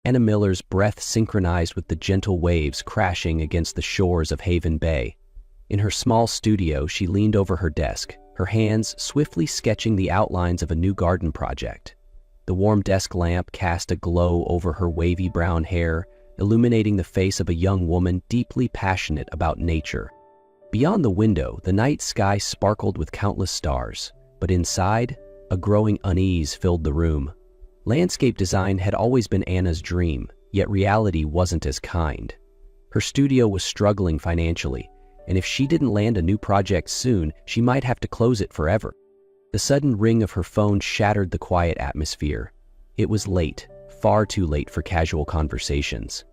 Anna Miller's breath synchronized with the gentle waves crashing against the shores of Haven Bay. In her small studio, she leaned over her desk, her hands swiftly sketching the outlines of a new garden project. The warm desk lamp cast a glow over her wavy brown hair, illuminating the face of a young woman deeply passionate about nature. Beyond the window, the night sky sparkled with countless stars, but inside, a growing unease filled the room. Landscape design had always been Anna's dream, yet reality wasn't as kind. Her studio was struggling financially, and if she didn't land a new project soon, she might have to close it forever. The sudden ring of her phone shattered the quiet atmosphere. It was late, far too late for casual conversations.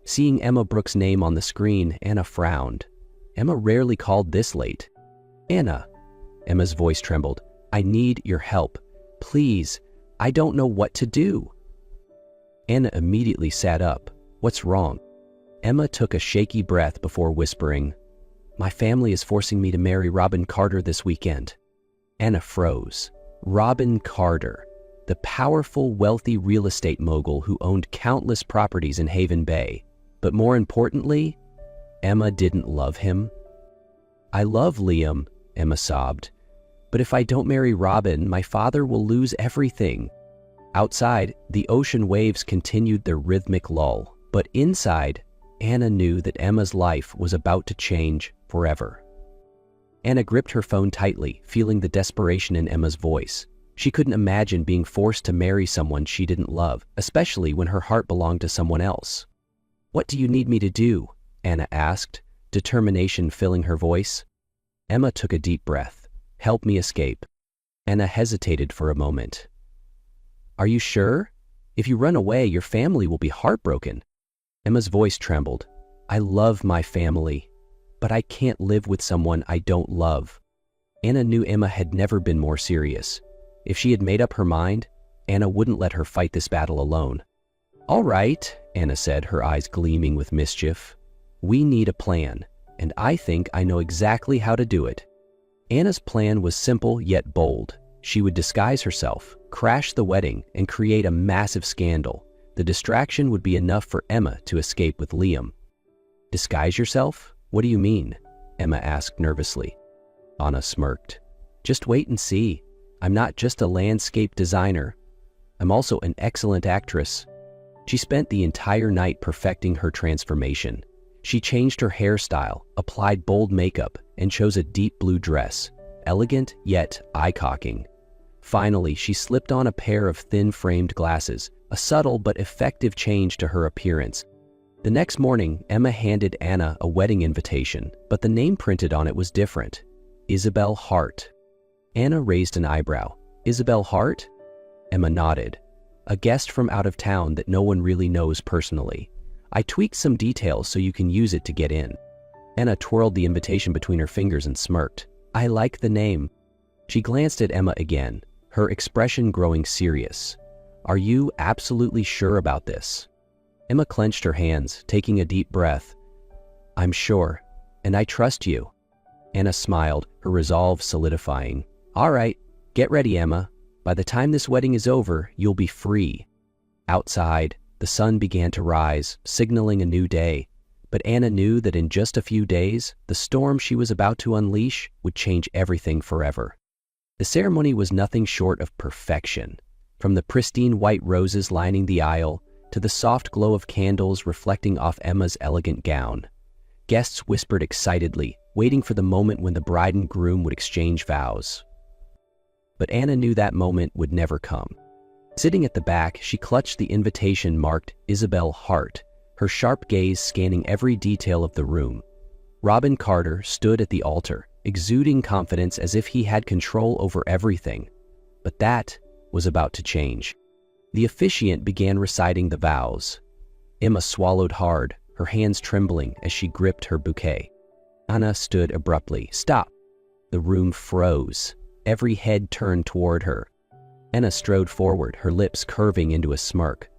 Seeing Emma Brooks' name on the screen, Anna frowned. Emma rarely called this late. "Anna," Emma's voice trembled, "I need your help. Please, I don't know what to do." Anna immediately sat up. "What's wrong?" Emma took a shaky breath before whispering, "My family is forcing me to marry Robin Carter this weekend." Anna froze. Robin Carter, the powerful, wealthy real estate mogul who owned countless properties in Haven Bay. But more importantly, Emma didn't love him. "I love Liam," Emma sobbed. "But if I don't marry Robin, my father will lose everything." Outside, the ocean waves continued their rhythmic lull. But inside, Anna knew that Emma's life was about to change forever. Anna gripped her phone tightly, feeling the desperation in Emma's voice. She couldn't imagine being forced to marry someone she didn't love, especially when her heart belonged to someone else. "What do you need me to do?" Anna asked, determination filling her voice. Emma took a deep breath. "Help me escape." Anna hesitated for a moment. "Are you sure? If you run away, your family will be heartbroken." Emma's voice trembled. "I love my family, but I can't live with someone I don't love." Anna knew Emma had never been more serious. If she had made up her mind, Anna wouldn't let her fight this battle alone. "All right," Anna said, her eyes gleaming with mischief. "We need a plan, and I think I know exactly how to do it." Anna's plan was simple yet bold. She would disguise herself, crash the wedding, and create a massive scandal. The distraction would be enough for Emma to escape with Liam. "Disguise yourself? What do you mean?" Emma asked nervously. Anna smirked. "Just wait and see. I'm not just a landscape designer. I'm also an excellent actress." She spent the entire night perfecting her transformation. She changed her hairstyle, applied bold makeup, and chose a deep blue dress, elegant yet eye-cocking. Finally, she slipped on a pair of thin-framed glasses, a subtle but effective change to her appearance. The next morning, Emma handed Anna a wedding invitation, but the name printed on it was different. Isabel Hart. Anna raised an eyebrow. "Isabel Hart?" Emma nodded. "A guest from out of town that no one really knows personally. I tweaked some details so you can use it to get in." Anna twirled the invitation between her fingers and smirked. "I like the name." She glanced at Emma again, her expression growing serious. "Are you absolutely sure about this?" Emma clenched her hands, taking a deep breath. "I'm sure, and I trust you." Anna smiled, her resolve solidifying. "All right, get ready, Emma. By the time this wedding is over, you'll be free." Outside, the sun began to rise, signaling a new day. But Anna knew that in just a few days, the storm she was about to unleash would change everything forever. The ceremony was nothing short of perfection. From the pristine white roses lining the aisle, to the soft glow of candles reflecting off Emma's elegant gown. Guests whispered excitedly, waiting for the moment when the bride and groom would exchange vows. But Anna knew that moment would never come. Sitting at the back, she clutched the invitation marked Isabel Hart, her sharp gaze scanning every detail of the room. Robin Carter stood at the altar, exuding confidence as if he had control over everything. But that was about to change. The officiant began reciting the vows. Emma swallowed hard, her hands trembling as she gripped her bouquet. Anna stood abruptly. "Stop!" The room froze. Every head turned toward her. Anna strode forward, her lips curving into a smirk.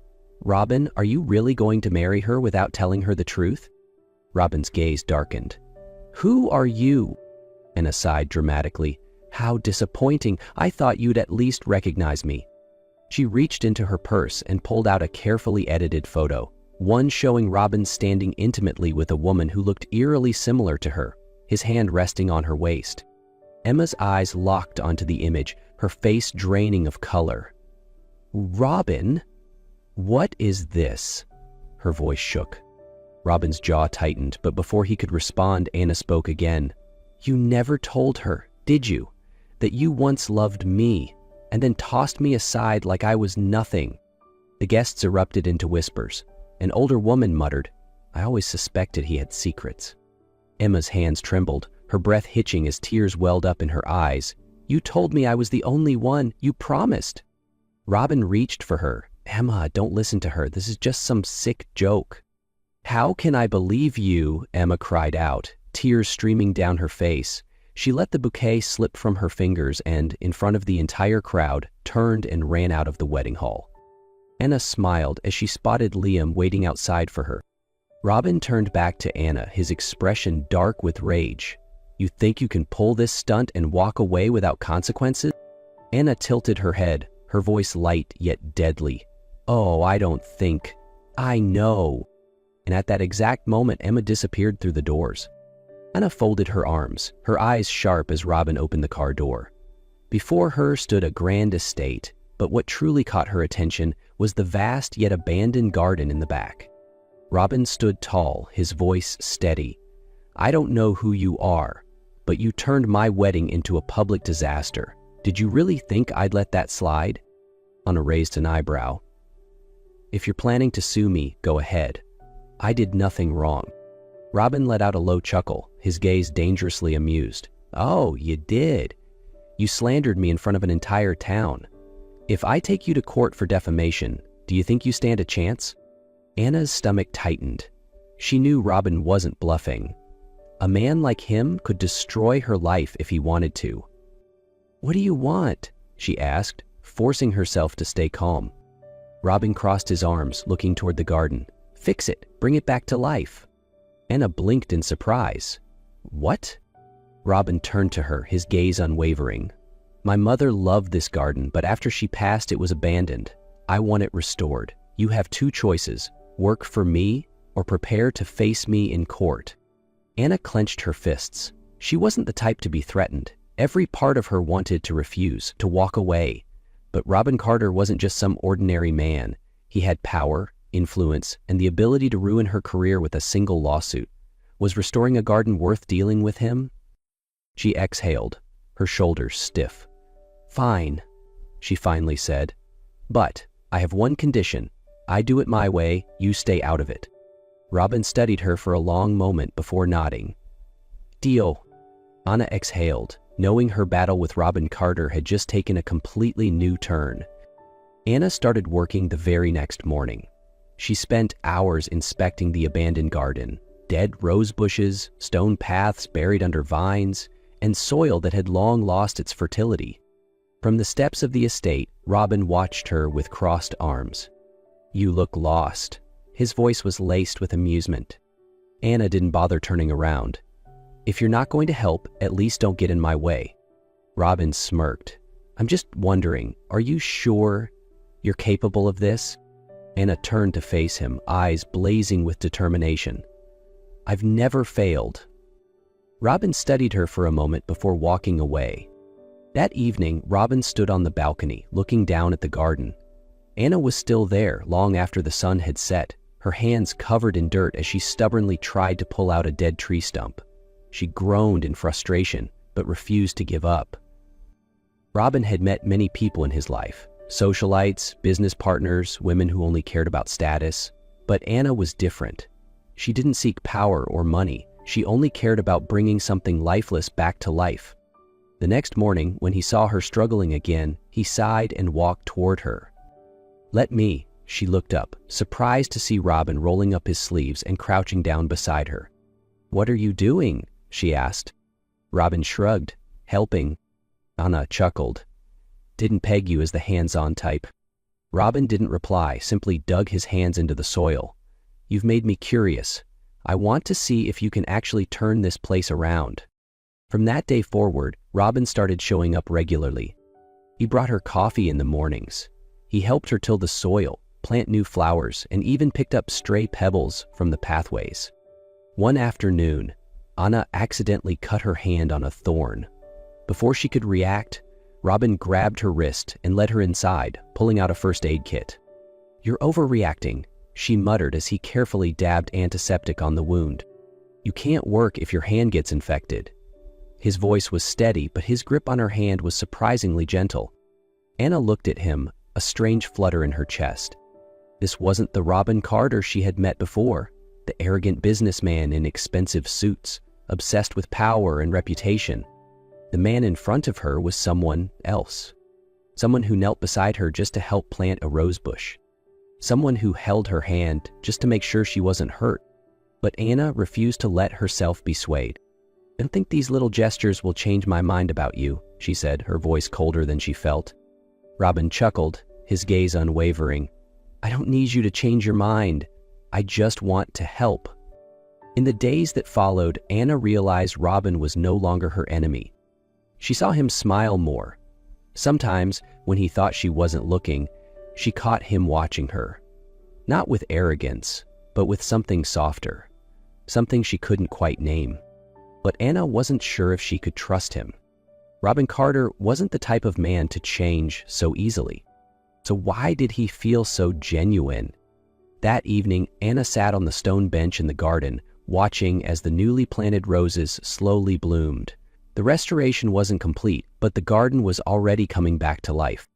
"Robin, are you really going to marry her without telling her the truth?" Robin's gaze darkened. "Who are you?" Anna sighed dramatically. "How disappointing. I thought you'd at least recognize me." She reached into her purse and pulled out a carefully edited photo, one showing Robin standing intimately with a woman who looked eerily similar to her, his hand resting on her waist. Emma's eyes locked onto the image, her face draining of color. "Robin? What is this?" Her voice shook. Robin's jaw tightened, but before he could respond, Anna spoke again. "You never told her, did you, that you once loved me, and then tossed me aside like I was nothing?" The guests erupted into whispers. An older woman muttered, "I always suspected he had secrets." Emma's hands trembled, her breath hitching as tears welled up in her eyes. "You told me I was the only one. You promised." Robin reached for her. "Emma, don't listen to her. This is just some sick joke." "How can I believe you?" Emma cried out, tears streaming down her face. She let the bouquet slip from her fingers and, in front of the entire crowd, turned and ran out of the wedding hall. Anna smiled as she spotted Liam waiting outside for her. Robin turned back to Anna, his expression dark with rage. "You think you can pull this stunt and walk away without consequences?" Anna tilted her head, her voice light yet deadly. "Oh, I don't think. I know." And at that exact moment, Emma disappeared through the doors. Anna folded her arms, her eyes sharp as Robin opened the car door. Before her stood a grand estate, but what truly caught her attention was the vast yet abandoned garden in the back. Robin stood tall, his voice steady. "I don't know who you are, but you turned my wedding into a public disaster. Did you really think I'd let that slide?" Anna raised an eyebrow. "If you're planning to sue me, go ahead. I did nothing wrong." Robin let out a low chuckle, his gaze dangerously amused. "Oh, you did. You slandered me in front of an entire town. If I take you to court for defamation, do you think you stand a chance?" Anna's stomach tightened. She knew Robin wasn't bluffing. A man like him could destroy her life if he wanted to. "What do you want?" she asked, forcing herself to stay calm. Robin crossed his arms, looking toward the garden. "Fix it. Bring it back to life." Anna blinked in surprise. "What?" Robin turned to her, his gaze unwavering. "My mother loved this garden, but after she passed, it was abandoned. I want it restored. You have two choices: work for me or prepare to face me in court." Anna clenched her fists. She wasn't the type to be threatened. Every part of her wanted to refuse, to walk away. But Robin Carter wasn't just some ordinary man. He had power, influence, and the ability to ruin her career with a single lawsuit. Was restoring a garden worth dealing with him? She exhaled, her shoulders stiff. "Fine," she finally said. "But I have one condition. I do it my way, you stay out of it." Robin studied her for a long moment before nodding. "Deal." Anna exhaled, knowing her battle with Robin Carter had just taken a completely new turn. Anna started working the very next morning. She spent hours inspecting the abandoned garden, dead rose bushes, stone paths buried under vines, and soil that had long lost its fertility. From the steps of the estate, Robin watched her with crossed arms. "You look lost." His voice was laced with amusement. Anna didn't bother turning around. "If you're not going to help, at least don't get in my way." Robin smirked. "I'm just wondering, are you sure you're capable of this?" Anna turned to face him, eyes blazing with determination. "I've never failed." Robin studied her for a moment before walking away. That evening, Robin stood on the balcony, looking down at the garden. Anna was still there long after the sun had set, her hands covered in dirt as she stubbornly tried to pull out a dead tree stump. She groaned in frustration, but refused to give up. Robin had met many people in his life, socialites, business partners, women who only cared about status. But Anna was different. She didn't seek power or money. She only cared about bringing something lifeless back to life. The next morning, when he saw her struggling again, he sighed and walked toward her. "Let me." She looked up, surprised to see Robin rolling up his sleeves and crouching down beside her. "What are you doing?" she asked. Robin shrugged. "Helping." Anna chuckled. "Didn't peg you as the hands-on type." Robin didn't reply, simply dug his hands into the soil. "You've made me curious. I want to see if you can actually turn this place around." From that day forward, Robin started showing up regularly. He brought her coffee in the mornings. He helped her till the soil, plant new flowers, and even picked up stray pebbles from the pathways. One afternoon, Anna accidentally cut her hand on a thorn. Before she could react, Robin grabbed her wrist and led her inside, pulling out a first aid kit. "You're overreacting," she muttered as he carefully dabbed antiseptic on the wound. "You can't work if your hand gets infected." His voice was steady, but his grip on her hand was surprisingly gentle. Anna looked at him, a strange flutter in her chest. This wasn't the Robin Carter she had met before, the arrogant businessman in expensive suits, obsessed with power and reputation. The man in front of her was someone else. Someone who knelt beside her just to help plant a rosebush. Someone who held her hand just to make sure she wasn't hurt. But Anna refused to let herself be swayed. "I don't think these little gestures will change my mind about you," she said, her voice colder than she felt. Robin chuckled, his gaze unwavering. "I don't need you to change your mind. I just want to help." In the days that followed, Anna realized Robin was no longer her enemy. She saw him smile more. Sometimes, when he thought she wasn't looking, she caught him watching her. Not with arrogance, but with something softer. Something she couldn't quite name. But Anna wasn't sure if she could trust him. Robin Carter wasn't the type of man to change so easily. So why did he feel so genuine? That evening, Anna sat on the stone bench in the garden, watching as the newly planted roses slowly bloomed. The restoration wasn't complete, but the garden was already coming back to life.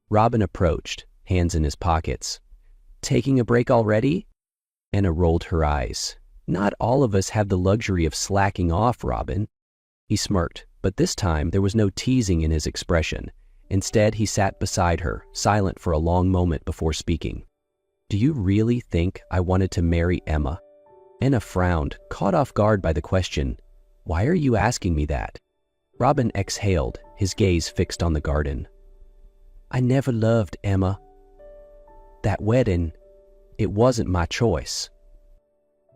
Robin approached, hands in his pockets. "Taking a break already?" Anna rolled her eyes. "Not all of us have the luxury of slacking off, Robin." He smirked, but this time there was no teasing in his expression. Instead, he sat beside her, silent for a long moment before speaking. "Do you really think I wanted to marry Emma?" Anna frowned, caught off guard by the question. "Why are you asking me that?" Robin exhaled, his gaze fixed on the garden. "I never loved Emma. That wedding, it wasn't my choice."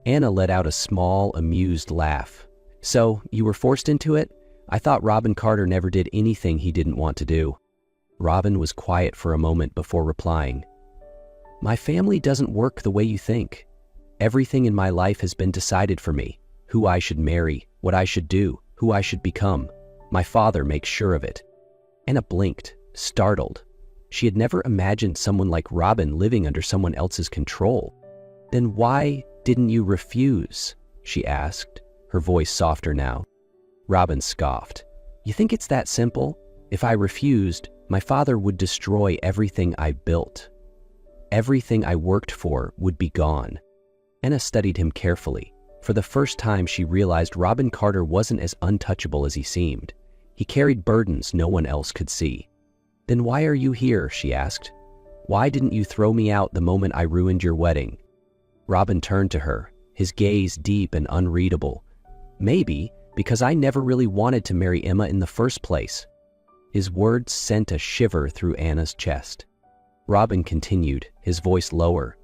Anna let out a small, amused laugh. "So, you were forced into it? I thought Robin Carter never did anything he didn't want to do." Robin was quiet for a moment before replying. "My family doesn't work the way you think. Everything in my life has been decided for me. Who I should marry, what I should do, who I should become. My father makes sure of it." Anna blinked, startled. She had never imagined someone like Robin living under someone else's control. "Then why didn't you refuse?" she asked, her voice softer now. Robin scoffed. "You think it's that simple? If I refused, my father would destroy everything I built. Everything I worked for would be gone." Anna studied him carefully. For the first time, she realized Robin Carter wasn't as untouchable as he seemed. He carried burdens no one else could see. "Then why are you here?" she asked. "Why didn't you throw me out the moment I ruined your wedding?" Robin turned to her, his gaze deep and unreadable. "Maybe because I never really wanted to marry Emma in the first place." His words sent a shiver through Anna's chest. Robin continued, his voice lower.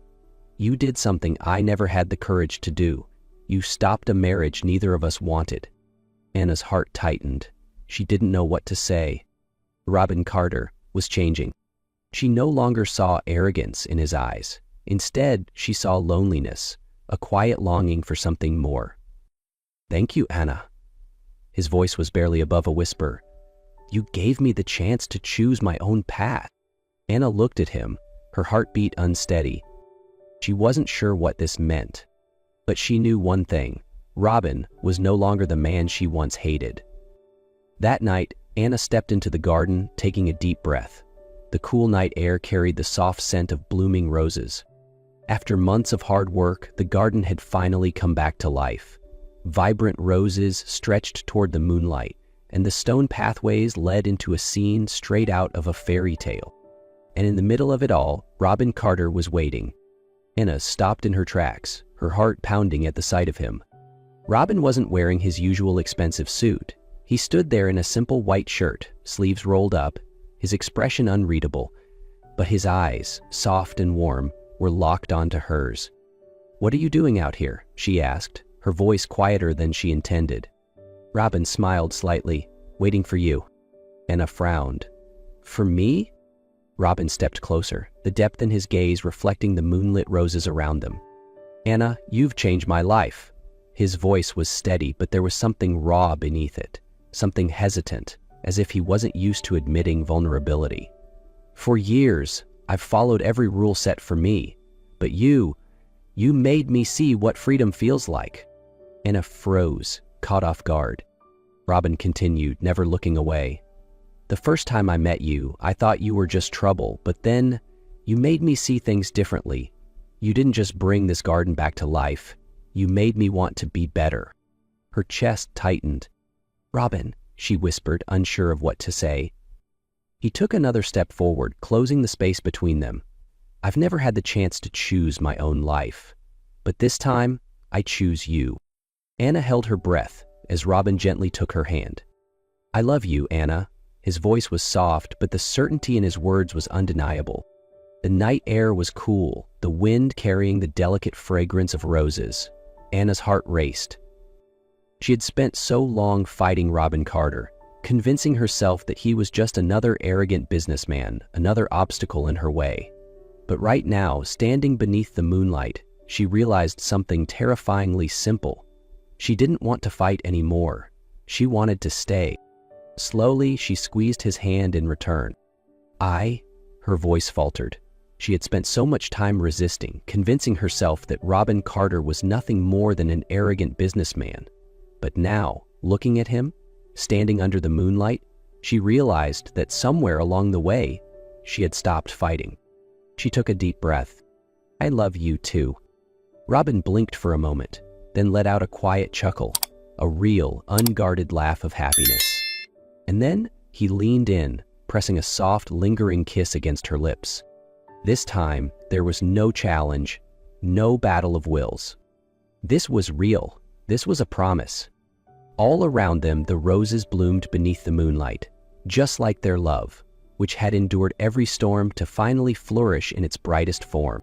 "You did something I never had the courage to do. You stopped a marriage neither of us wanted." Anna's heart tightened. She didn't know what to say. Robin Carter was changing. She no longer saw arrogance in his eyes. Instead, she saw loneliness, a quiet longing for something more. "Thank you, Anna." His voice was barely above a whisper. "You gave me the chance to choose my own path." Anna looked at him, her heartbeat unsteady. She wasn't sure what this meant. But she knew one thing. Robin was no longer the man she once hated. That night, Anna stepped into the garden, taking a deep breath. The cool night air carried the soft scent of blooming roses. After months of hard work, the garden had finally come back to life. Vibrant roses stretched toward the moonlight, and the stone pathways led into a scene straight out of a fairy tale. And in the middle of it all, Robin Carter was waiting. Anna stopped in her tracks, her heart pounding at the sight of him. Robin wasn't wearing his usual expensive suit. He stood there in a simple white shirt, sleeves rolled up, his expression unreadable, but his eyes, soft and warm, were locked onto hers. "What are you doing out here?" she asked, her voice quieter than she intended. Robin smiled slightly. "Waiting for you." Anna frowned. "For me?" Robin stepped closer, the depth in his gaze reflecting the moonlit roses around them. "Anna, you've changed my life." His voice was steady, but there was something raw beneath it, something hesitant, as if he wasn't used to admitting vulnerability. "For years, I've followed every rule set for me, but you made me see what freedom feels like." Anna froze, caught off guard. Robin continued, never looking away. "The first time I met you, I thought you were just trouble, but then you made me see things differently. You didn't just bring this garden back to life, you made me want to be better." Her chest tightened. "Robin," she whispered, unsure of what to say. He took another step forward, closing the space between them. "I've never had the chance to choose my own life, but this time, I choose you." Anna held her breath as Robin gently took her hand. "I love you, Anna." His voice was soft, but the certainty in his words was undeniable. The night air was cool, the wind carrying the delicate fragrance of roses. Anna's heart raced. She had spent so long fighting Robin Carter, convincing herself that he was just another arrogant businessman, another obstacle in her way. But right now, standing beneath the moonlight, she realized something terrifyingly simple. She didn't want to fight anymore. She wanted to stay. Slowly, she squeezed his hand in return. Her voice faltered. She had spent so much time resisting, convincing herself that Robin Carter was nothing more than an arrogant businessman. But now, looking at him, standing under the moonlight, she realized that somewhere along the way, she had stopped fighting. She took a deep breath. "I love you too." Robin blinked for a moment, then let out a quiet chuckle, a real, unguarded laugh of happiness. And then he leaned in, pressing a soft, lingering kiss against her lips. This time, there was no challenge, no battle of wills. This was real. This was a promise. All around them, the roses bloomed beneath the moonlight, just like their love, which had endured every storm to finally flourish in its brightest form.